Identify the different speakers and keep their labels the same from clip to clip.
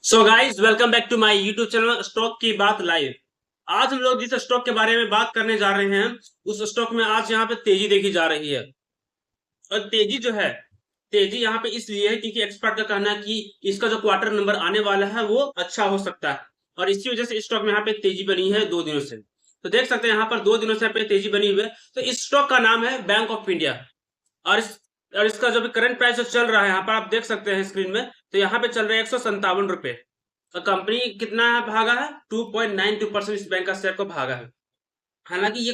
Speaker 1: So guys, welcome back to my YouTube channel stock की बात live. आज हम लोग जिस स्टॉक के बारे में बात करने जा रहे हैं उस स्टॉक में आज यहाँ पे तेजी देखी जा रही है। और तेजी जो है, तेजी यहाँ पे इसलिए है क्योंकि एक्सपर्ट का कहना है कि इसका जो क्वार्टर नंबर आने वाला है वो अच्छा हो सकता है और इसी वजह से इस स्टॉक में यहाँ पे तेजी बनी है 2 दिनों से। तो देख सकते हैं यहाँ पर 2 दिनों से यहाँ पे तेजी बनी हुई है। तो इस स्टॉक का नाम है बैंक ऑफ इंडिया। और इस और इसका जो भी करंट प्राइस जो चल रहा है यहाँ पर आप देख सकते हैं स्क्रीन में। तो यहाँ पे चल रहा है 157 रुपए। और कंपनी कितना भागा है? 2.92% इस बैंक का शेयर को भागा है। हालांकि ये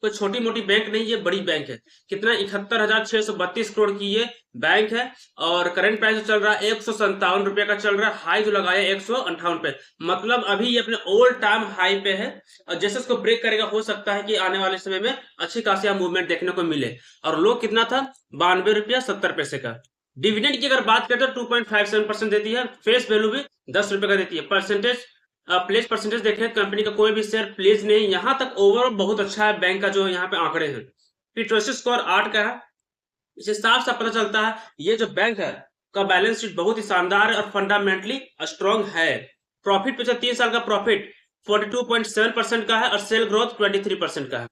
Speaker 1: कोई छोटी मोटी बैंक नहीं, ये बड़ी बैंक है। कितना 71,632 करोड़ की ये बैंक है। और करंट प्राइस जो चल रहा है 157 रुपए का चल रहा है। हाई जो लगाया 158 पे, मतलब अभी ये अपने ऑल टाइम हाई पे है। और जैसे इसको ब्रेक करेगा हो सकता है कि आने वाले समय में अच्छी खासी मूवमेंट देखने को मिले। और लो कितना था? 92 रुपया 70 पैसे का। डिविडेंड की अगर बात करें तो 2.57% देती है। फेस वैल्यू भी 10 रुपए का देती है। परसेंटेज प्लेज परसेंटेज देखें, कंपनी का कोई भी शेयर प्लेज नहीं। यहां तक ओवरऑल बहुत अच्छा है बैंक का, जो यहाँ पे आंकड़े हैं। लिटरेसी स्कोर 8 का है। इसे साफ साफ पता चलता है ये जो बैंक है का बैलेंस शीट बहुत ही शानदार है और फंडामेंटली स्ट्रॉन्ग है। प्रॉफिट पिछले 3 साल का प्रॉफिट 42.7% का है और सेल ग्रोथ 23% का है।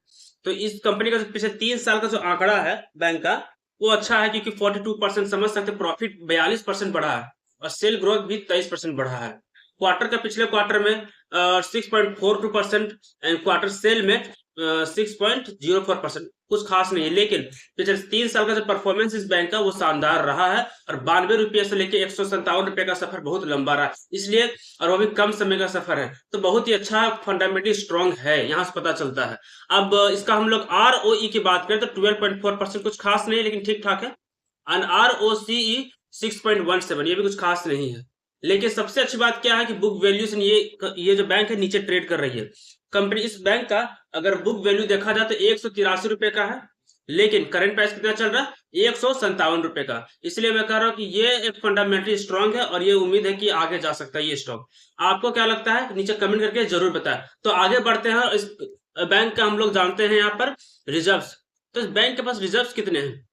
Speaker 1: तो इस कंपनी का जो पिछले 3 साल का जो आंकड़ा है बैंक का वो अच्छा है, क्योंकि 42% समझ सकते, प्रॉफिट 42% बढ़ा है और सेल ग्रोथ भी 23% बढ़ा है। क्वार्टर का पिछले क्वार्टर में 6.42% एंड क्वार्टर सेल में 6.04%। कुछ खास नहीं है, लेकिन पिछले 3 साल का जो परफॉर्मेंस इस बैंक का वो शानदार रहा है। और 92 रुपये से लेके 157 रुपए का सफर बहुत लंबा रहा, इसलिए और वो भी कम समय का सफर है। तो बहुत ही अच्छा फंडामेंटली स्ट्रॉन्ग है, यहाँ से पता चलता है। अब इसका हम लोग ROE की बात करें तो 12.4%, कुछ खास नहीं लेकिन ठीक ठाक है। एंड ROCE 6.17, ये भी कुछ खास नहीं है। लेकिन सबसे अच्छी बात क्या है कि बुक वैल्यू से ये जो बैंक है नीचे ट्रेड कर रही है कंपनी। इस बैंक का अगर बुक वैल्यू देखा जाए तो 183 रुपए का है, लेकिन करंट प्राइस कितना चल रहा है? 157 रुपए का। इसलिए मैं कह रहा हूँ कि ये एक फंडामेंटली स्ट्रांग है और ये उम्मीद है कि आगे जा सकता है ये स्टॉक। आपको क्या लगता है नीचे कमेंट करके जरूर बताएं। तो आगे बढ़ते हैं। इस बैंक का हम लोग जानते हैं यहाँ पर रिजर्व। तो इस बैंक के पास रिजर्व कितने हैं?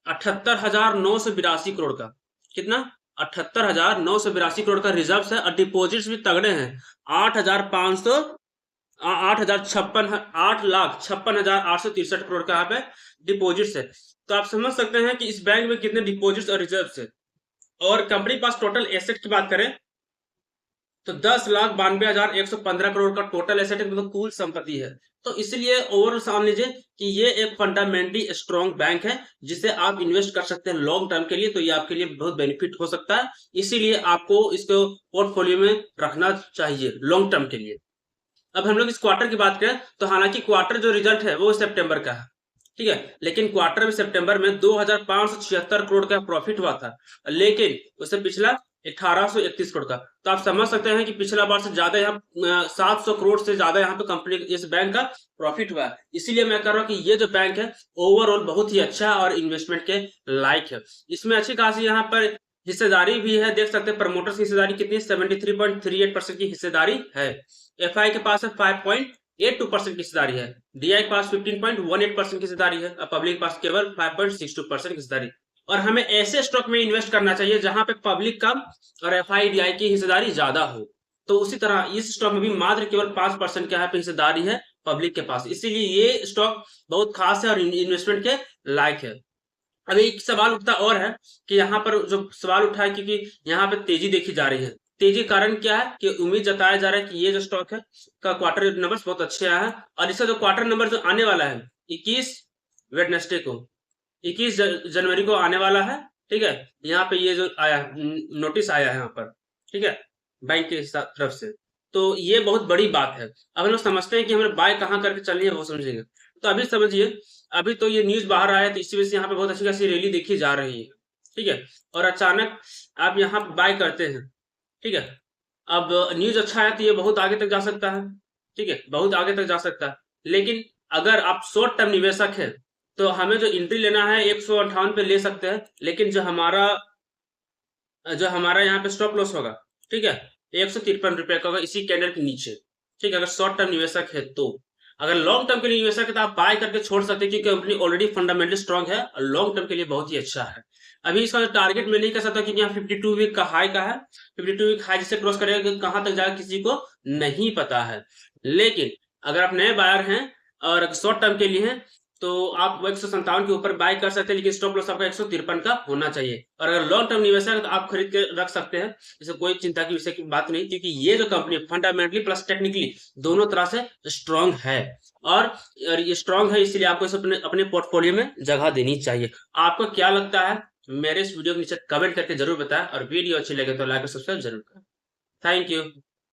Speaker 1: 78,982 करोड़ का। कितना? 78,982 करोड़ का रिजर्व है। और डिपॉजिट्स भी तगड़े हैं। 8,500 8,056 8,56,863 करोड़ का यहाँ पे डिपॉजिट्स है। तो आप समझ सकते हैं कि इस बैंक में कितने डिपॉजिट्स और रिजर्व है। और कंपनी के पास टोटल एसेट की बात करें तो 10,92,115 करोड़ का टोटल एसेट मतलब कुल संपत्ति है। तो इसलिए ओवरऑल समझ लीजिए कि ये एक फंडामेंटली स्ट्रॉन्ग बैंक है जिसे आप इन्वेस्ट कर सकते हैं लॉन्ग टर्म के लिए। तो ये आपके लिए बहुत बेनिफिट हो सकता है, इसीलिए आपको इसको पोर्टफोलियो में रखना चाहिए लॉन्ग टर्म के लिए। अब हम लोग इस क्वार्टर की बात करें तो हालांकि क्वार्टर जो रिजल्ट है वो सितंबर का है, ठीक है। लेकिन क्वार्टर में सितंबर में 2,576 करोड़ का प्रॉफिट हुआ था, लेकिन उससे पिछला 1,831 करोड़ का। तो आप समझ सकते हैं कि पिछला बार से ज्यादा यहाँ 700 करोड़ से ज्यादा यहाँ पे कंपनी इस बैंक का प्रॉफिट हुआ है। इसीलिए मैं कह रहा हूँ कि ये जो बैंक है ओवरऑल बहुत ही अच्छा और इन्वेस्टमेंट के लायक है। इसमें अच्छी खासी यहाँ पर हिस्सेदारी भी है। देख सकते हैं प्रमोटर्स की हिस्सेदारी कितनी, 73.38% की हिस्सेदारी है। FI के पास है 5.82% की हिस्सेदारी है। DI के पास 15.18% की हिस्सेदारी है और पब्लिक के पास केवल 5.62% की हिस्सेदारी। और हमें ऐसे स्टॉक में इन्वेस्ट करना चाहिए जहां पे पब्लिक कम और FI DI की हिस्सेदारी ज्यादा हो। तो उसी तरह इस स्टॉक में भी मात्र केवल 5% के यहाँ पे हिस्सेदारी है पब्लिक के पास, इसीलिए ये स्टॉक बहुत खास है और इन्वेस्टमेंट के लायक है। अब एक सवाल उठता और है कि यहाँ पर जो सवाल उठा है क्योंकि यहाँ पे तेजी देखी जा रही है। तेजी कारण क्या है कि उम्मीद जताया जा रहा है कि ये जो स्टॉक है का क्वार्टर नंबर्स बहुत अच्छे आया है। और इसका जो क्वार्टर नंबर जो आने वाला है 21 वेडनेसडे को, 21 जनवरी को आने वाला है, ठीक है। यहाँ पे ये जो आया नोटिस आया है यहाँ पर, ठीक है, बैंक के तरफ से। तो ये बहुत बड़ी बात है। अब हम लोग समझते हैं कि हमें बाय कहाँ करके चलनी है वो समझेंगे। तो अभी समझिए, अभी तो ये न्यूज बाहर आया है तो इसी वजह से यहाँ पे बहुत अच्छी खासी रैली देखी जा रही है, ठीक है। और अचानक आप यहाँ बाय करते हैं, ठीक है। अब न्यूज अच्छा है तो ये बहुत आगे तक जा सकता है, ठीक है, बहुत आगे तक जा सकता है। लेकिन अगर आप शॉर्ट टर्म निवेशक है तो हमें जो एंट्री लेना है 158 पे ले सकते हैं। लेकिन जो हमारा यहाँ पे स्टॉप लॉस होगा, ठीक है, 153 रुपए का होगा इसी कैंडल के नीचे, ठीक है। अगर शॉर्ट टर्म निवेशक है तो, अगर लॉन्ग टर्म के लिए निवेशक है तो आप बाय करके छोड़ सकते हैं क्योंकि कंपनी ऑलरेडी फंडामेंटली स्ट्रांग है और लॉन्ग टर्म के लिए बहुत ही अच्छा है। अभी इसका टारगेट मैं नहीं कर सकता क्योंकि यहाँ 52 वीक का हाई का है। 52 वीक हाई जिसे क्रॉस करेगा कहां तक जाएगा किसी को नहीं पता है। लेकिन अगर आप नए बायर हैं और शॉर्ट टर्म के लिए हैं तो आप 157 के ऊपर बाय कर सकते हैं, लेकिन स्टॉप लॉस आपका 153 का होना चाहिए। और अगर लॉन्ग टर्म निवेशक है तो आप खरीद के रख सकते हैं, इससे कोई चिंता की विषय की बात नहीं, क्योंकि ये जो कंपनी फंडामेंटली प्लस टेक्निकली दोनों तरह से स्ट्रांग है। और ये स्ट्रांग है इसलिए आपको इसे अपने अपने पोर्टफोलियो में जगह देनी चाहिए। आपको क्या लगता है मेरे इस वीडियो के नीचे कमेंट करके जरूर बताएं, और वीडियो अच्छी लगे तो लाइक और सब्सक्राइब जरूर करें। Thank you.